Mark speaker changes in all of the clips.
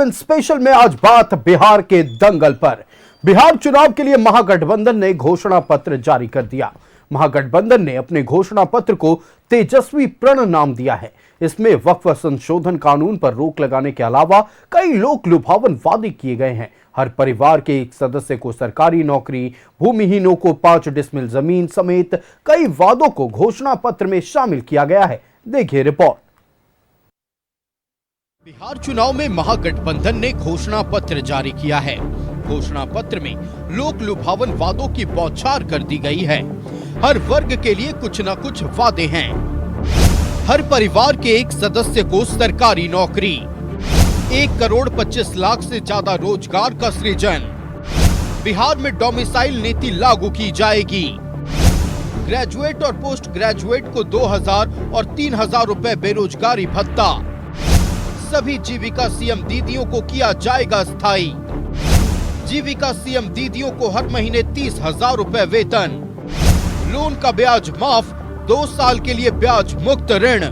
Speaker 1: Special में आज बात बिहार के दंगल पर। बिहार चुनाव के लिए महागठबंधन ने घोषणा पत्र जारी कर दिया। महागठबंधन ने अपने घोषणा पत्र को तेजस्वी प्रण नाम दिया है। इसमें वक्फ संशोधन कानून पर रोक लगाने के अलावा कई लोक लुभावन वादे किए गए हैं। हर परिवार के एक सदस्य को सरकारी नौकरी, भूमिहीनों को 5 डिसमिल जमीन समेत कई वादों को घोषणा पत्र में शामिल किया गया है। देखिए रिपोर्ट। बिहार चुनाव में महागठबंधन ने घोषणा पत्र जारी किया है। घोषणा पत्र में लोक लुभावन वादों की बौछार कर दी गई है। हर वर्ग के लिए कुछ न कुछ वादे हैं। हर परिवार के एक सदस्य को सरकारी नौकरी, 1 करोड़ 25 लाख से ज्यादा रोजगार का सृजन, बिहार में डोमिसाइल नीति लागू की जाएगी, ग्रेजुएट और पोस्ट ग्रेजुएट को 2000 और 3000 रुपए बेरोजगारी भत्ता, सभी जीविका सीएम दीदियों को किया जाएगा स्थायी, जीविका सीएम दीदियों को हर महीने 30,000 रुपए वेतन, लोन का ब्याज माफ, 2 साल के लिए ब्याज मुक्त ऋण,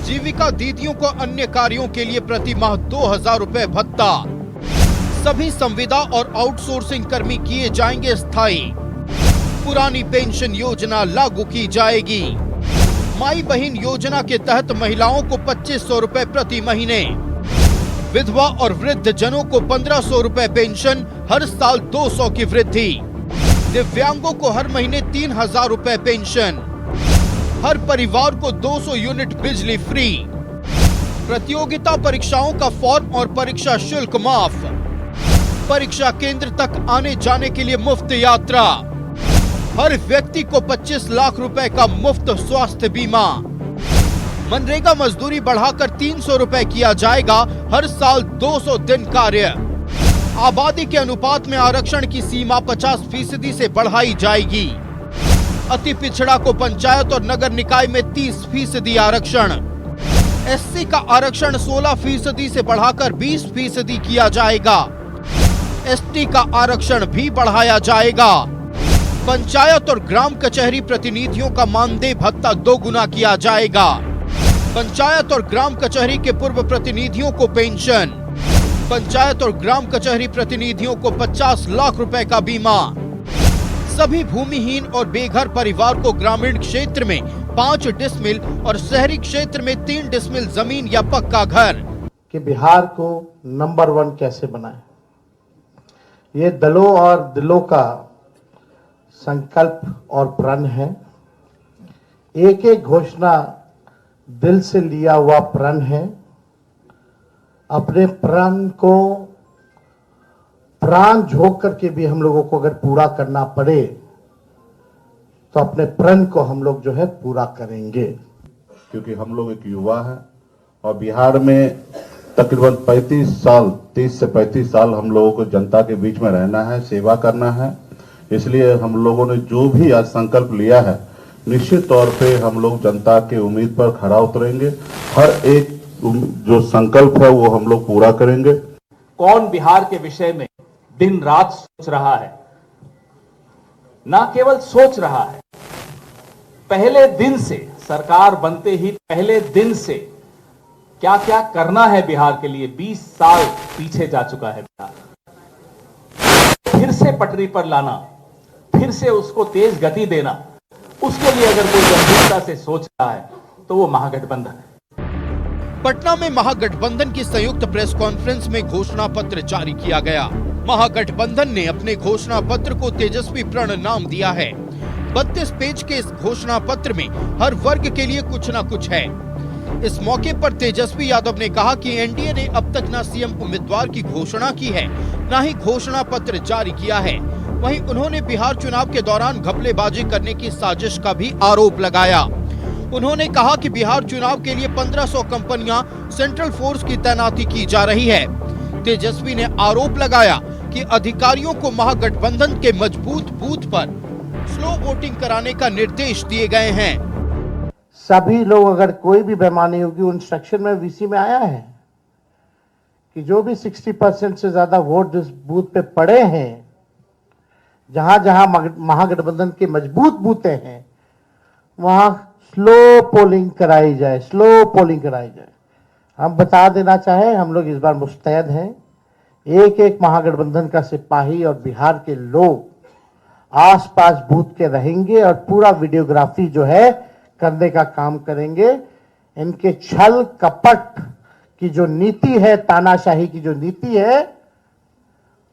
Speaker 1: जीविका दीदियों को अन्य कार्यों के लिए प्रति माह 2000 रुपए भत्ता, सभी संविदा और आउटसोर्सिंग कर्मी किए जाएंगे स्थायी, पुरानी पेंशन योजना लागू की जाएगी, माई बहन योजना के तहत महिलाओं को 2500 रुपए प्रति महीने, विधवा और वृद्ध जनों को 1500 रुपए पेंशन, हर साल 200 की वृद्धि, दिव्यांगों को हर महीने 3000 रुपए पेंशन, हर परिवार को 200 यूनिट बिजली फ्री, प्रतियोगिता परीक्षाओं का फॉर्म और परीक्षा शुल्क माफ, परीक्षा केंद्र तक आने जाने के लिए मुफ्त यात्रा, हर व्यक्ति को 25 लाख रुपए का मुफ्त स्वास्थ्य बीमा, मनरेगा मजदूरी बढ़ाकर 300 रुपए किया जाएगा, हर साल 200 दिन कार्य, आबादी के अनुपात में आरक्षण की सीमा 50% से बढ़ाई जाएगी, अति पिछड़ा को पंचायत और नगर निकाय में 30% आरक्षण, एससी का आरक्षण 16% से बढ़ाकर 20% किया जाएगा, एसटी का आरक्षण भी बढ़ाया जाएगा, पंचायत और ग्राम कचहरी प्रतिनिधियों का मानदेय भत्ता 2 गुना किया जाएगा, पंचायत और ग्राम कचहरी के पूर्व प्रतिनिधियों को पेंशन, पंचायत और ग्राम कचहरी प्रतिनिधियों को 50 लाख रुपए का बीमा, सभी भूमिहीन और बेघर परिवार को ग्रामीण क्षेत्र में 5 डिसमिल और शहरी क्षेत्र में 3 डिसमिल जमीन या पक्का घर।
Speaker 2: कि बिहार को नंबर 1 कैसे बनाए, ये दलों और दिलों का संकल्प और प्रण है। एक एक घोषणा दिल से लिया हुआ प्रण है। अपने प्रण को प्राण झोंक करके भी हम लोगों को अगर पूरा करना पड़े तो अपने प्रण को हम लोग जो है पूरा करेंगे।
Speaker 3: क्योंकि हम लोग एक युवा है और बिहार में तकरीबन 35 साल 30 से 35 साल हम लोगों को जनता के बीच में रहना है, सेवा करना है। इसलिए हम लोगों ने जो भी आज संकल्प लिया है, निश्चित तौर पे हम लोग जनता के उम्मीद पर खरा उतरेंगे। हर एक जो संकल्प है वो हम लोग पूरा करेंगे।
Speaker 4: कौन बिहार के विषय में दिन रात सोच रहा है, ना केवल सोच रहा है, पहले दिन से, सरकार बनते ही पहले दिन से क्या क्या करना है बिहार के लिए, 20 साल पीछे जा चुका है बिहार। फिर से पटरी पर लाना, फिर से उसको तेज गति देना, उसके लिए अगर कोई गंभीरता से सोच रहा है तो वो महागठबंधन है।
Speaker 1: पटना में महागठबंधन की संयुक्त प्रेस कॉन्फ्रेंस में घोषणा पत्र जारी किया गया। महागठबंधन ने अपने घोषणा पत्र को तेजस्वी प्रण नाम दिया है। 32 पेज के इस घोषणा पत्र में हर वर्ग के लिए कुछ न कुछ है। इस मौके पर तेजस्वी यादव ने कहा कि एनडीए ने अब तक न सीएम उम्मीदवार की घोषणा की है, न ही घोषणा पत्र जारी किया है। वहीं उन्होंने बिहार चुनाव के दौरान घपलेबाजी करने की साजिश का भी आरोप लगाया। उन्होंने कहा कि बिहार चुनाव के लिए 1500 कंपनियां सेंट्रल फोर्स की तैनाती की जा रही है। तेजस्वी ने आरोप लगाया कि अधिकारियों को महागठबंधन के मजबूत बूथ पर स्लो वोटिंग कराने का निर्देश दिए गए हैं।
Speaker 2: सभी लोग, अगर कोई भी बेईमानी होगी, इंस्ट्रक्शन में वीसी में आया है कि जो भी 60% से ज्यादा वोट जिस बूथ पे पड़े हैं, जहां जहां महागठबंधन के मजबूत बूथें हैं, वहां स्लो पोलिंग कराई जाए, स्लो पोलिंग कराई जाए। हम बता देना चाहें, हम लोग इस बार मुस्तैद हैं। एक एक महागठबंधन का सिपाही और बिहार के लोग आसपास बूथ के रहेंगे और पूरा वीडियोग्राफी जो है करने का काम करेंगे। इनके छल कपट की जो नीति है, तानाशाही की जो नीति है,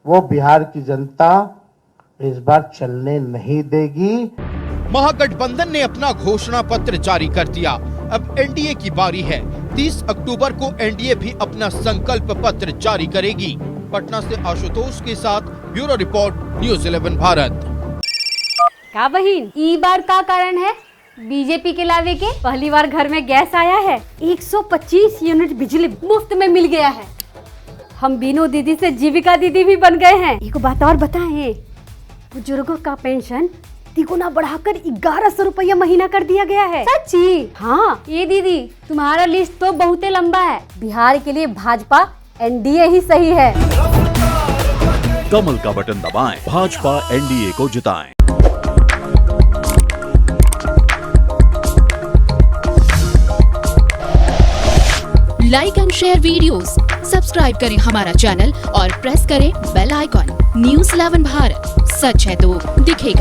Speaker 2: वो बिहार की जनता इस बार चलने नहीं देगी।
Speaker 1: महागठबंधन ने अपना घोषणा पत्र जारी कर दिया। अब एनडीए की बारी है। 30 अक्टूबर को एनडीए भी अपना संकल्प पत्र जारी करेगी। पटना से आशुतोष के साथ ब्यूरो रिपोर्ट, न्यूज़ 11 भारत।
Speaker 5: का बहिन, ई बार का कारण है बीजेपी के लावे के? पहली बार घर में गैस आया है, 125 यूनिट बिजली मुफ्त में मिल गया है। हम बीनू दीदी से जीविका दीदी भी बन गए हैं। एक बात और बताएं, बुजुर्गों का पेंशन तिगुना बढ़ाकर 1100 रुपया महीना कर दिया गया है। सच्ची? हाँ। ये दीदी, तुम्हारा लिस्ट तो बहुत लंबा है। बिहार के लिए भाजपा एनडीए ही सही है।
Speaker 6: कमल का बटन दबाएं, भाजपा एनडीए को जिताएं।
Speaker 7: Like and share videos, subscribe करें हमारा चैनल और प्रेस करें बेल आइकॉन। न्यूज़ 11 भारत, सच है तो दिखेगा।